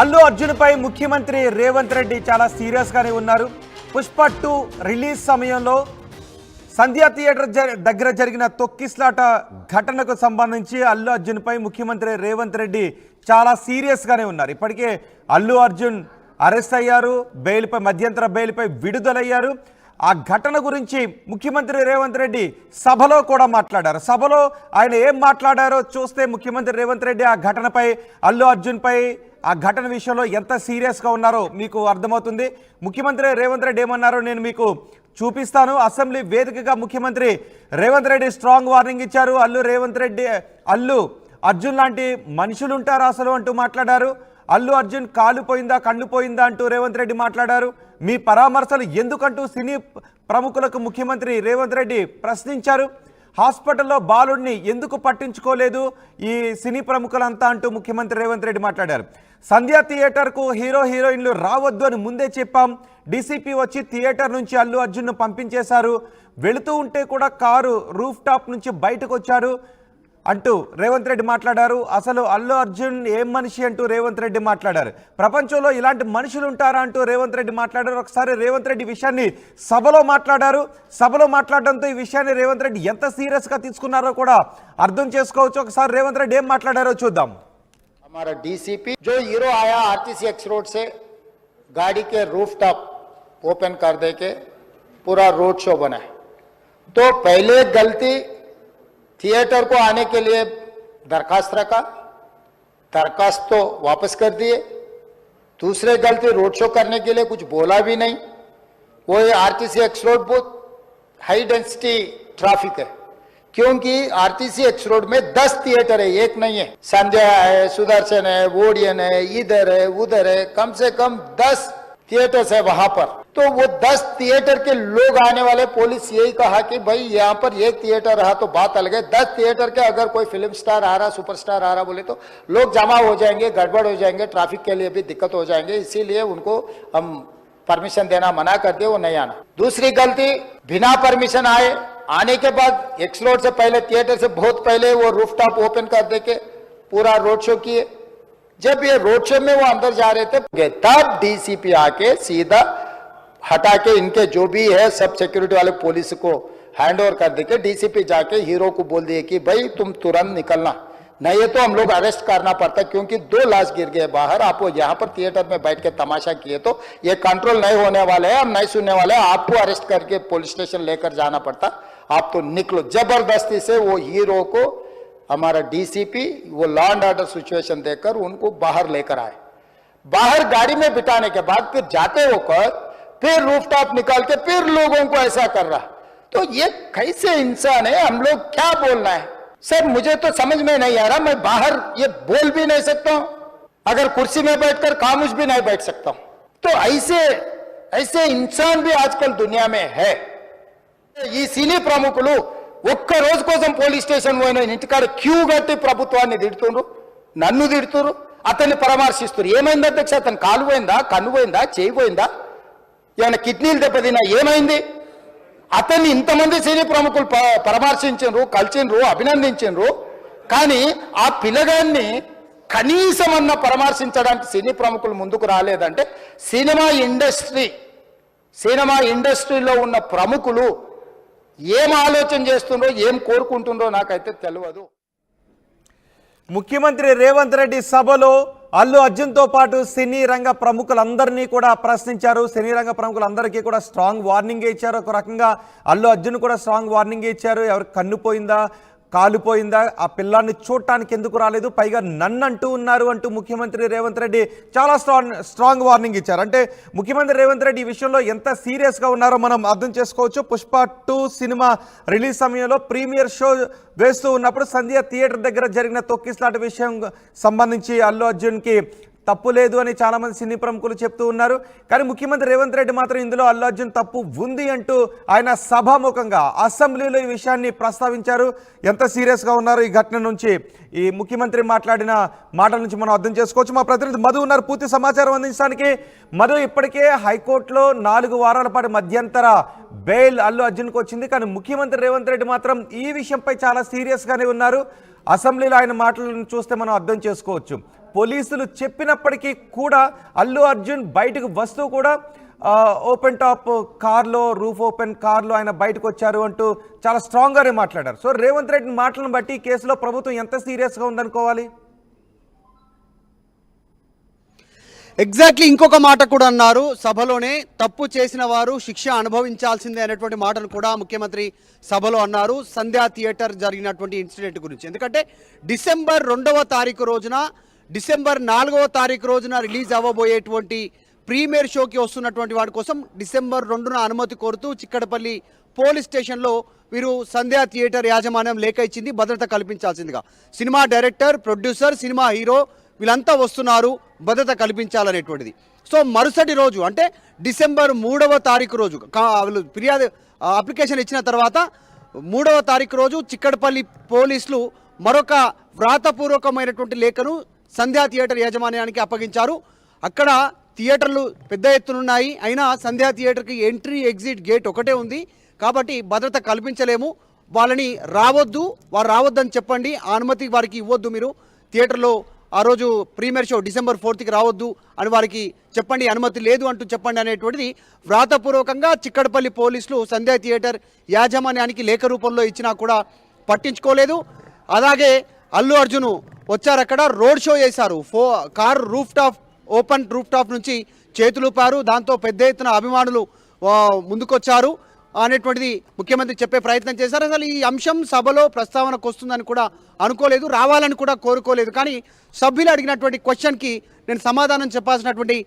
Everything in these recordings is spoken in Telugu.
అల్లు అర్జున్ పై ముఖ్యమంత్రి రేవంత్ రెడ్డి చాలా సీరియస్ గానే ఉన్నారు. పుష్ప 2 రిలీజ్ సమయంలో సంధ్యా థియేటర్ దగ్గర జరిగిన తొక్కిస్లాట ఘటనకు సంబంధించి అల్లు అర్జున్ పై ముఖ్యమంత్రి రేవంత్ రెడ్డి చాలా సీరియస్ గానే ఉన్నారు. ఇప్పటికే అల్లు అర్జున్ అరెస్ట్ అయ్యారు, బెయిల్పై మధ్యంతర బెయిల్పై విడుదలయ్యారు. ఆ ఘటన గురించి ముఖ్యమంత్రి రేవంత్ రెడ్డి సభలో కూడా మాట్లాడారు. సభలో ఆయన ఏం మాట్లాడారో చూస్తే ముఖ్యమంత్రి రేవంత్ రెడ్డి ఆ ఘటనపై, అల్లు అర్జున్ పై, ఆ ఘటన విషయంలో ఎంత సీరియస్గా ఉన్నారో మీకు అర్థమవుతుంది. ముఖ్యమంత్రి రేవంత్ రెడ్డి ఏమన్నారో నేను మీకు చూపిస్తాను. అసెంబ్లీ వేదికగా ముఖ్యమంత్రి రేవంత్ రెడ్డి స్ట్రాంగ్ వార్నింగ్ ఇచ్చారు. అల్లు అర్జున్ లాంటి మనుషులు ఉంటారా అసలు అంటూ మాట్లాడారు. అల్లు అర్జున్ కాలు పోయిందా కన్ను పోయిందా అంటూ రేవంత్ రెడ్డి మాట్లాడారు. మీ పరామర్శలు ఎందుకంటూ సినీ ప్రముఖులకు ముఖ్యమంత్రి రేవంత్ రెడ్డి ప్రశ్నించారు. హాస్పిటల్లో బాలుడిని ఎందుకు పట్టించుకోలేదు ఈ సినీ ప్రముఖులంతా అంటూ ముఖ్యమంత్రి రేవంత్ రెడ్డి మాట్లాడారు. సంధ్యా థియేటర్కు హీరోయిన్లు రావద్దు అని ముందే చెప్పాం. డీసీపీ వచ్చి థియేటర్ నుంచి అల్లు అర్జున్ను పంపించేశారు. వెళుతూ ఉంటే కూడా కారు రూఫ్ టాప్ నుంచి బయటకు వచ్చారు అంటూ రేవంత్ రెడ్డి మాట్లాడారు. అసలు అల్లు అర్జున్ ఏం మనిషి అంటూ రేవంత్ రెడ్డి మాట్లాడారు. ప్రపంచంలో ఇలాంటి మనుషులు ఉంటారా అంటూ రేవంత్ రెడ్డి మాట్లాడారు. ఒకసారి రేవంత్ రెడ్డి విషయాన్ని సభలో మాట్లాడారు. సభలో మాట్లాడడంతో ఈ విషయాన్ని రేవంత్ రెడ్డి ఎంత సీరియస్గా తీసుకున్నారో కూడా అర్థం చేసుకోవచ్చు. ఒకసారి రేవంత్ రెడ్డి ఏం మాట్లాడారో చూద్దాం. हमारा डीसीपी जो हीरो आया आरटीसी एक्स रोड से गाड़ी के रूफटॉप ओपन कर दे के पूरा रोड शो बना है, तो पहले गलती थिएटर को आने के लिए दरखास्त रखा, दरखास्त तो वापस कर दिए. दूसरे गलती रोड शो करने के लिए कुछ बोला भी नहीं. वो आरटीसी एक्स रोड बहुत हाई डेंसिटी ट्रैफिक है, क्योंकि आरटीसी एक्स रोड में 10 थिएटर है, एक नहीं है. संध्या है, सुदर्शन है, वोडियन है, इधर है, उधर है, कम से कम 10 थिएटर्स है वहां पर. तो वो 10 थिएटर के लोग आने वाले, पुलिस यही कहा कि भाई यहाँ पर एक थिएटर रहा तो बात अलग है. 10 थिएटर के अगर कोई फिल्म स्टार आ रहा, सुपरस्टार आ रहा बोले तो लोग जमा हो जाएंगे, गड़बड़ हो जाएंगे, ट्रैफिक के लिए भी दिक्कत हो जाएंगे. इसीलिए उनको हम परमिशन देना मना कर दिए, वो नहीं आना. दूसरी गलती, बिना परमिशन आने के बाद एक्स रोड से पहले, थिएटर से बहुत पहले वो रूफटॉप ओपन कर दे के पूरा रोड शो किए. जब ये रोड शो में वो अंदर जा रहे थे तब डीसीपी आके सीधा हटा के इनके जो भी है सब सिक्योरिटी वाले पुलिस को हैंड ओवर कर दे के डीसीपी जाके हीरो को बोल दिए कि भाई तुम तुरंत निकलना, नहीं है तो हम लोग अरेस्ट करना पड़ता, क्योंकि 2 लाश गिर गए बाहर. आप वो यहाँ पर थिएटर में बैठ के तमाशा किए तो ये कंट्रोल नहीं होने वाले हैं, हम नहीं सुनने वाले हैं. आपको अरेस्ट करके पुलिस स्टेशन लेकर जाना पड़ता, आप तो निकलो. जबरदस्ती से वो हीरो को हमारा डीसीपी वो लॉ एंड ऑर्डर सिचुएशन देकर उनको बाहर लेकर आए. बाहर गाड़ी में बिठाने के बाद फिर जाते होकर फिर रूफटॉप निकाल के फिर लोगों को ऐसा कर रहा. तो ये कैसे इंसान है, हम लोग क्या बोलना है सर, मुझे तो समझ में नहीं आ रहा. मैं बाहर ये बोल भी नहीं सकता हूं, अगर कुर्सी में बैठकर खामोश भी नहीं बैठ सकता हूं. तो ऐसे इंसान भी आजकल दुनिया में है. ఈ సినీ ప్రముఖులు ఒక్క రోజు కోసం పోలీస్ స్టేషన్ పోయిన ఇంటికాడ క్యూ కట్టి ప్రభుత్వాన్ని తిడుతుండ్రు, నన్ను తిడుతురు, అతన్ని పరామర్శిస్తున్నారు. ఏమైంది అధ్యక్ష, అతను కాలు పోయిందా, కన్ను పోయిందా, చేయి పోయిందా, ఏమైనా కిడ్నీలు దెబ్బతిన్నా, ఏమైంది? అతన్ని ఇంతమంది సినీ ప్రముఖులు పరామర్శించరు, కలిసిండ్రు, అభినందించరు. కానీ ఆ పిల్లగాన్ని కనీసం అన్న పరామర్శించడానికి సినీ ప్రముఖులు ముందుకు రాలేదంటే సినిమా ఇండస్ట్రీలో ఉన్న ప్రముఖులు ఏం ఆలోచన చేస్తుండ్రో, ఏం కోరుకుంటుండ్రో నాకైతే తెలియదు. ముఖ్యమంత్రి రేవంత్ రెడ్డి సభలో అల్లు అర్జున్తో పాటు సినీ రంగ ప్రముఖులందరినీ కూడా ప్రశ్నించారు. సినీ రంగ ప్రముఖులందరికీ కూడా స్ట్రాంగ్ వార్నింగ్ ఇచ్చారు. ఒక రకంగా అల్లు అర్జున్ కూడా స్ట్రాంగ్ వార్నింగ్ ఇచ్చారు. ఎవరికి కన్ను పోయిందా, కాలిపోయిందా, ఆ పిల్లాన్ని చూడటానికి ఎందుకు రాలేదు, పైగా నన్ను అంటూ ఉన్నారు అంటూ ముఖ్యమంత్రి రేవంత్ రెడ్డి చాలా స్ట్రాంగ్ వార్నింగ్ ఇచ్చారు. అంటే ముఖ్యమంత్రి రేవంత్ రెడ్డి ఈ విషయంలో ఎంత సీరియస్గా ఉన్నారో మనం అర్థం చేసుకోవచ్చు. పుష్ప 2 సినిమా రిలీజ్ సమయంలో ప్రీమియర్ షో వేస్తూ ఉన్నప్పుడు సంధ్యా థియేటర్ దగ్గర జరిగిన తొక్కిస్లాట విషయం సంబంధించి అల్లు అర్జున్కి తప్పు లేదు అని చాలామంది సినీ ప్రముఖులు చెప్తూ ఉన్నారు. కానీ ముఖ్యమంత్రి రేవంత్ రెడ్డి మాత్రం ఇందులో అల్లు అర్జున్ తప్పు ఉంది అంటూ ఆయన సభాముఖంగా అసెంబ్లీలో ఈ విషయాన్ని ప్రస్తావించారు. ఎంత సీరియస్గా ఉన్నారు ఈ ఘటన నుంచి, ఈ ముఖ్యమంత్రి మాట్లాడిన మాటల నుంచి మనం అర్థం చేసుకోవచ్చు. మా ప్రతినిధి మధు ఉన్నారు పూర్తి సమాచారం అందించడానికి. మధు, ఇప్పటికే హైకోర్టులో 4 వారాల పాటు మధ్యంతర బెయిల్ అల్లు అర్జున్కి వచ్చింది. కానీ ముఖ్యమంత్రి రేవంత్ రెడ్డి మాత్రం ఈ విషయంపై చాలా సీరియస్గానే ఉన్నారు. అసెంబ్లీలో ఆయన మాటలను చూస్తే మనం అర్థం చేసుకోవచ్చు. పోలీసులు చెప్పినప్పటికీ కూడా అల్లు అర్జున్ బయటకు వస్తూ కూడా ఓపెన్ టాప్ కార్లో, రూఫ్ ఓపెన్ కార్లో ఆయన బయటకు వచ్చారు అంటూ చాలా స్ట్రాంగ్గానే మాట్లాడారు. సో రేవంత్ రెడ్డి మాటలను బట్టి ఈ కేసులో ప్రభుత్వం ఎంత సీరియస్గా ఉందనుకోవాలి? ఎగ్జాక్ట్లీ ఇంకొక మాట కూడా అన్నారు సభలోనే, తప్పు చేసిన వారు శిక్ష అనుభవించాల్సిందే అనేటువంటి మాటలు కూడా ముఖ్యమంత్రి సభలో అన్నారు సంధ్యా థియేటర్ జరిగినటువంటి ఇన్సిడెంట్ గురించి. ఎందుకంటే డిసెంబర్ 2వ తారీఖు రోజున, డిసెంబర్ 4వ తారీఖు రోజున రిలీజ్ అవ్వబోయేటువంటి ప్రీమియర్ షోకి వస్తున్నటువంటి వాడి కోసం డిసెంబర్ 2న అనుమతి కోరుతూ చిక్కడపల్లి పోలీస్ స్టేషన్లో వీరు సంధ్యా థియేటర్ యాజమాన్యం లేఖ ఇచ్చింది, భద్రత కల్పించాల్సిందిగా. Cinema director, producer, cinema hero వీళ్ళంతా వస్తున్నారు, భద్రత కల్పించాలనేటువంటిది. సో మరుసటి రోజు అంటే డిసెంబర్ 3వ తారీఖు రోజు వాళ్ళు ఫిర్యాదు అప్లికేషన్ ఇచ్చిన తర్వాత 3వ తారీఖు రోజు చిక్కడపల్లి పోలీసులు మరొక వ్రాతపూర్వకమైనటువంటి లేఖను సంధ్యా థియేటర్ యాజమాన్యానికి అప్పగించారు. అక్కడ థియేటర్లు పెద్ద ఎత్తునున్నాయి, అయినా సంధ్యా థియేటర్కి ఎంట్రీ ఎగ్జిట్ గేట్ ఒకటే ఉంది కాబట్టి భద్రత కల్పించలేము, వాళ్ళని రావద్దు, వారు రావద్దని చెప్పండి, ఆ అనుమతి వారికి ఇవ్వద్దు, మీరు థియేటర్లో ఆ రోజు ప్రీమియర్ షో డిసెంబర్ 4కి రావద్దు అని వారికి చెప్పండి, అనుమతి లేదు అంటూ చెప్పండి అనేటువంటిది వ్రాతపూర్వకంగా చిక్కడపల్లి పోలీసులు సంధ్యా థియేటర్ యాజమాన్యానికి లేఖ రూపంలో ఇచ్చినా కూడా పట్టించుకోలేదు. అలాగే అల్లు అర్జున్ వచ్చారు, అక్కడ రోడ్ షో చేశారు, కార్ ఓపెన్ రూఫ్ టాప్ నుంచి చేతులూపారు, దాంతో పెద్ద ఎత్తున అభిమానులు ముందుకొచ్చారు అనేటువంటిది ముఖ్యమంత్రి చెప్పే ప్రయత్నం చేశారు. అసలు ఈ అంశం సభలో ప్రస్తావనకు వస్తుందని కూడా అనుకోలేదు, రావాలని కూడా కోరుకోలేదు. కానీ సభ్యులు అడిగినటువంటి క్వశ్చన్కి నేను సమాధానం చెప్పాల్సినటువంటి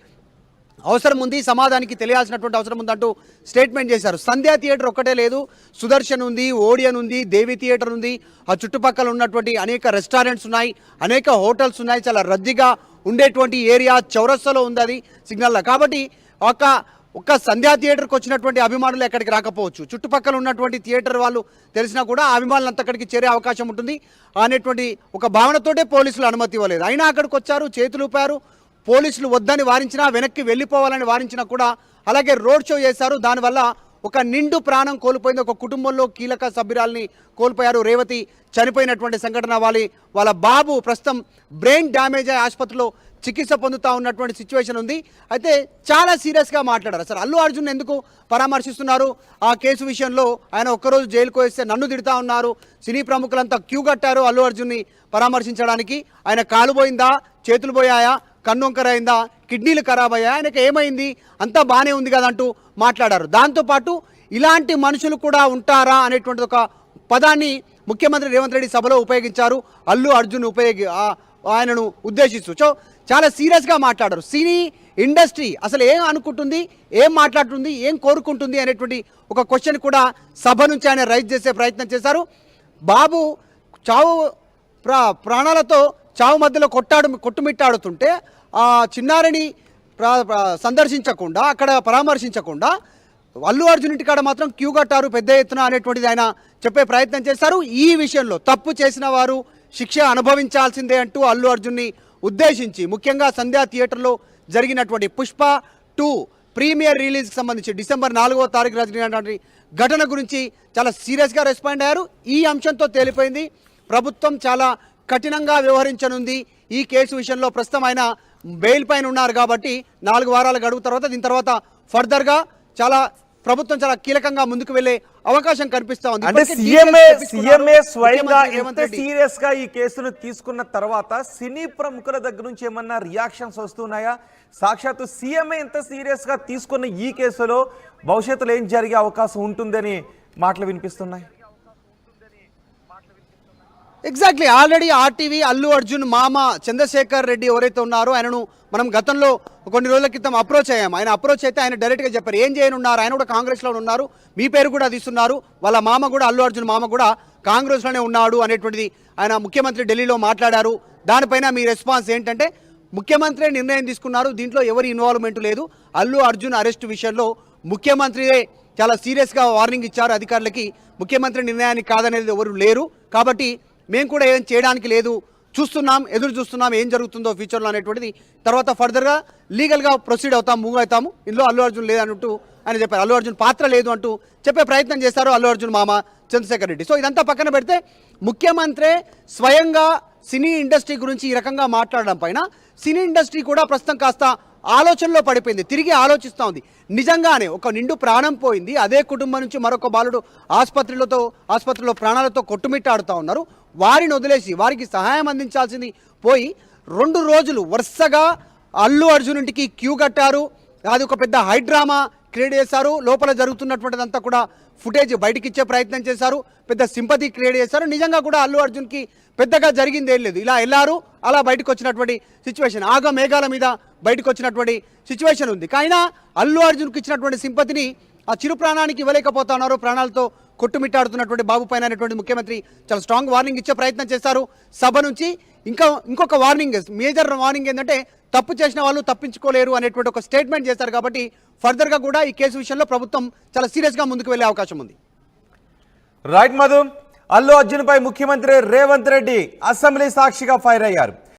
అవసరం ఉంది, సమాధానానికి తెలియాల్సినటువంటి అవసరం ఉందంటూ స్టేట్మెంట్ చేశారు. సంధ్యా థియేటర్ ఒక్కటే లేదు, సుదర్శన్ ఉంది, ఓడియన్ ఉంది, దేవి థియేటర్ ఉంది, ఆ చుట్టుపక్కల ఉన్నటువంటి అనేక రెస్టారెంట్స్ ఉన్నాయి, అనేక హోటల్స్ ఉన్నాయి, చాలా రద్దీగా ఉండేటువంటి ఏరియా చౌరస్తాలో ఉంది అది సిగ్నల్లో. కాబట్టి ఒక్క సంధ్యా థియేటర్కి వచ్చినటువంటి అభిమానులు ఎక్కడికి రాకపోవచ్చు, చుట్టుపక్కల ఉన్నటువంటి థియేటర్ వాళ్ళు తెలిసినా కూడా ఆ అభిమానులు అంత అక్కడికి చేరే అవకాశం ఉంటుంది అనేటువంటి ఒక భావనతోటే పోలీసులు అనుమతి ఇవ్వలేదు. అయినా అక్కడికి వచ్చారు, చేతులూపారు, పోలీసులు వద్దని వారించినా, వెనక్కి వెళ్ళిపోవాలని వారించినా కూడా, అలాగే రోడ్ షో చేశారు. దానివల్ల ఒక నిండు ప్రాణం కోల్పోయింది, ఒక కుటుంబంలో కీలక సభ్యురాల్ని కోల్పోయారు. రేవతి చనిపోయినటువంటి సంఘటన, వాళ్ళ బాబు ప్రస్తుతం బ్రెయిన్ డ్యామేజ్ అయ్యి ఆసుపత్రిలో చికిత్స పొందుతూ ఉన్నటువంటి సిచ్యువేషన్ ఉంది. అయితే చాలా సీరియస్గా మాట్లాడారు. అసలు అల్లు అర్జున్ ఎందుకు పరామర్శిస్తున్నారు? ఆ కేసు విషయంలో ఆయన ఒక్కరోజు జైలుకు వేస్తే నన్ను తిడతా ఉన్నారు, సినీ ప్రముఖులంతా క్యూ కట్టారు అల్లు అర్జున్ని పరామర్శించడానికి. ఆయన కాలు పోయిందా, చేతులు పోయాయా, కన్నొంకరైందా, కిడ్నీలు ఖరాబ్ అయ్యా, ఆయనకి ఏమైంది, అంతా బాగానే ఉంది కదా అంటూ మాట్లాడారు. దాంతోపాటు ఇలాంటి మనుషులు కూడా ఉంటారా అనేటువంటి ఒక పదాన్ని ముఖ్యమంత్రి రేవంత్ రెడ్డి సభలో ఉపయోగించారు, అల్లు అర్జున్ ఆయనను ఉద్దేశిస్తూ. సో చాలా సీరియస్గా మాట్లాడారు. సినీ ఇండస్ట్రీ అసలు ఏం అనుకుంటుంది, ఏం మాట్లాడుతుంది, ఏం కోరుకుంటుంది అనేటువంటి ఒక క్వశ్చన్ కూడా సభ నుంచి ఆయన రైజ్ చేసే ప్రయత్నం చేశారు. బాబు చావు ప్రాణాలతో చావు మధ్యలో కొట్టుమిట్టాడుతుంటే ఆ చిన్నారిని సందర్శించకుండా, అక్కడ పరామర్శించకుండా అల్లు అర్జున్ ఇంటికాడ మాత్రం క్యూ కట్టారు పెద్ద ఎత్తున అనేటువంటిది ఆయన చెప్పే ప్రయత్నం చేశారు. ఈ విషయంలో తప్పు చేసిన వారు శిక్ష అనుభవించాల్సిందే అంటూ అల్లు అర్జున్ని ఉద్దేశించి ముఖ్యంగా సంధ్యా థియేటర్లో జరిగినటువంటి పుష్ప 2 ప్రీమియర్ రిలీజ్కి సంబంధించి డిసెంబర్ 4వ తారీఖు జరిగినటువంటి ఘటన గురించి చాలా సీరియస్గా రెస్పాండ్ అయ్యారు. ఈ అంశంతో తేలిపోయింది, ప్రభుత్వం చాలా కఠినంగా వ్యవహరించనుంది ఈ కేసు విషయంలో. ప్రస్తుతం ఆయన బెయిల్ పైన ఉన్నారు కాబట్టి 4 వారాల గడువు తర్వాత దీని తర్వాత ఫర్దర్గా ప్రభుత్వం చాలా కీలకంగా ముందుకు వెళ్లే అవకాశం కనిపిస్తా ఉంది. అంటే సీఎంఏ స్వయంగా ఎంత సీరియస్ గా ఈ కేసును తీసుకున్న తర్వాత సినీ ప్రముఖుల దగ్గర నుంచి ఏమన్నా రియాక్షన్స్ వస్తున్నాయా? సాక్షాత్తు సీఎంఏ ఎంత సీరియస్ గా తీసుకున్న ఈ కేసులో భవిష్యత్తులో ఏం జరిగే అవకాశం ఉంటుందని మాటలు వినిపిస్తున్నాయి. Exactly, already RTV Allu Arjun మామ చంద్రశేఖర్ రెడ్డి ఎవరైతే ఉన్నారో ఆయనను మనం గతంలో కొన్ని రోజుల క్రితం అప్రోచ్ అయ్యాము. ఆయన అప్రోచ్ అయితే ఆయన డైరెక్ట్గా చెప్పారు ఏం చేయనున్నారు, ఆయన కూడా కాంగ్రెస్లో ఉన్నారు, మీ పేరు కూడా తీస్తున్నారు, వాళ్ళ మామ కూడా అల్లు అర్జున్ మామ కూడా కాంగ్రెస్లోనే ఉన్నాడు అనేటువంటిది ఆయన ముఖ్యమంత్రి ఢిల్లీలో మాట్లాడారు. దానిపైన మీ రెస్పాన్స్ ఏంటంటే ముఖ్యమంత్రి నిర్ణయం తీసుకున్నారు, దీంట్లో ఎవరి ఇన్వాల్వ్మెంట్ లేదు, అల్లు అర్జున్ అరెస్ట్ విషయంలో ముఖ్యమంత్రియే చాలా సీరియస్గా వార్నింగ్ ఇచ్చారు అధికారులకి, ముఖ్యమంత్రి నిర్ణయానికి కాదనేది ఎవరు లేరు, కాబట్టి మేము కూడా ఏం చేయడానికి లేదు, ఎదురు చూస్తున్నాం ఏం జరుగుతుందో ఫ్యూచర్లో అనేటువంటిది, తర్వాత ఫర్దర్గా లీగల్గా ప్రొసీడ్ మూవ్ అవుతాము, ఇందులో అల్లు అర్జున్ లేదన్నట్టు ఆయన చెప్పారు. అల్లు అర్జున్ పాత్ర లేదు అంటూ చెప్పే ప్రయత్నం చేశారు అల్లు అర్జున్ మామ చంద్రశేఖర్ రెడ్డి. సో ఇదంతా పక్కన పెడితే ముఖ్యమంత్రి స్వయంగా సినీ ఇండస్ట్రీ గురించి ఈ రకంగా మాట్లాడడం పైన సినీ ఇండస్ట్రీ కూడా ప్రస్తుతం కాస్త ఆలోచనలో పడిపోయింది, తిరిగి ఆలోచిస్తూ ఉంది. నిజంగానే ఒక నిండు ప్రాణం పోయింది, అదే కుటుంబం నుంచి మరొక బాలుడు ఆసుపత్రిలో ప్రాణాలతో కొట్టుమిట్టాడుతూ ఉన్నారు. వారిని వదిలేసి వారికి సహాయం అందించాల్సింది పోయి 2 రోజులు వరుసగా అల్లు అర్జున్ ఇంటికి క్యూ కట్టారు. అది ఒక పెద్ద హైడ్రామా క్రియేట్ చేశారు. లోపల జరుగుతున్నటువంటిదంతా కూడా ఫుటేజ్ బయటికి ఇచ్చే ప్రయత్నం చేశారు, పెద్ద సింపతి క్రియేట్ చేశారు. నిజంగా కూడా అల్లు అర్జున్కి పెద్దగా జరిగింది ఏం లేదు. ఇలా వెళ్ళారు, అలా బయటకు వచ్చినటువంటి సిచ్యువేషన్, ఆగ మేఘాల మీద బయటకు వచ్చినటువంటి సిచ్యువేషన్ ఉంది. కానీ అల్లు అర్జున్కి ఇచ్చినటువంటి సింపతిని ఆ చిరు ప్రాణానికి ఇవ్వలేకపోతున్నారు. ప్రాణాలతో కొట్టుమిట్టాడుతున్నటువంటి బాబు పైన అనేటువంటి ముఖ్యమంత్రి చాలా స్ట్రాంగ్ వార్నింగ్ ఇచ్చే ప్రయత్నం చేశారు సభ నుంచి. ఇంకొక వార్నింగ్, మేజర్ వార్నింగ్ ఏంటంటే తప్పు చేసిన వాళ్ళు తప్పించుకోలేరు అనేటువంటి ఒక స్టేట్మెంట్ చేశారు. కాబట్టి ఫర్దర్గా కూడా ఈ కేసు విషయంలో ప్రభుత్వం చాలా సీరియస్గా ముందుకు వెళ్ళే అవకాశం ఉంది. రైట్ మధు, అల్లు అర్జున్ పై ముఖ్యమంత్రి రేవంత్ రెడ్డి అసెంబ్లీ సాక్షిగా ఫైర్ అయ్యారు.